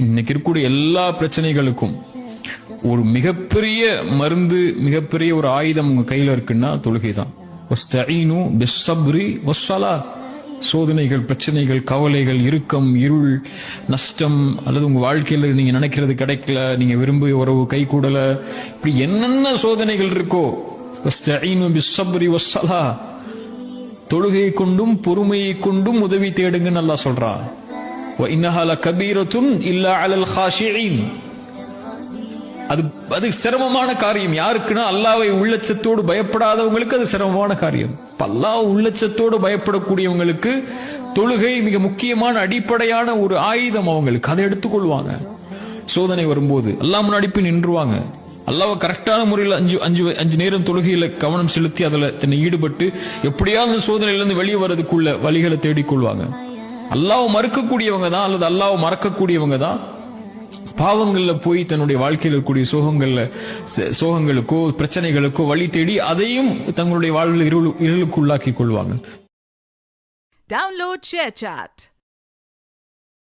இன்னைக்கு இருக்கக்கூடிய எல்லா பிரச்சனைகளுக்கும் ஒரு மிகப்பெரிய மருந்து, மிகப்பெரிய ஒரு ஆயுதம் உங்க கையில இருக்குன்னா தொழுகை தான். சோதனைகள், பிரச்சனைகள், கவலைகள், இறுக்கம், இருள், நஷ்டம், அல்லது உங்க வாழ்க்கையில நீங்க நினைக்கிறது கிடைக்கல, நீங்க விரும்பிய உறவு கை கூடல, இப்படி என்னென்ன சோதனைகள் இருக்கோ தொழுகையை கொண்டும் பொறுமையை கொண்டும் உதவி தேடுங்கன்னு அல்லாஹ் சொல்றான். அது சிரமமான காரியம். யாருக்குன்னா அல்லாஹ்வை உள்ளச்சத்தோடு பயப்படாதவங்களுக்கு அது சிரமமான காரியம். அல்லாஹ் உள்ளச்சத்தோடு பயப்படக்கூடியவங்களுக்கு தொழுகை மிக முக்கியமான அடிப்படையான ஒரு ஆயுதம். அவங்களுக்கு அதை எடுத்துக்கொள்வாங்க. சோதனை வரும்போது அல்லாஹ் முன்னாடி போய் நின்றுவாங்க. அல்லாஹ்வை கரெக்டான முறையில் அஞ்சு நேரம் தொழுகையில கவனம் செலுத்தி அதுல தன்னை ஈடுபட்டு எப்படியாவது சோதனையிலிருந்து வெளியே வர்றதுக்குள்ள வழிகளை தேடிக்கொள்வாங்க. அல்லாஹ்வை மறுக்கக்கூடியவங்க தான், அல்லது அல்லாஹ்வை மறக்கக்கூடியவங்க தான் பாவங்கள்ல போய் தன்னுடைய வாழ்க்கையில் இருக்கக்கூடிய சோகங்களுக்கோ பிரச்சனைகளுக்கோ வழி தேடி அதையும் தங்களுடைய வாழ்வில் இருளுக்கு உள்ளாக்கி கொள்வாங்க. Download ShareChat.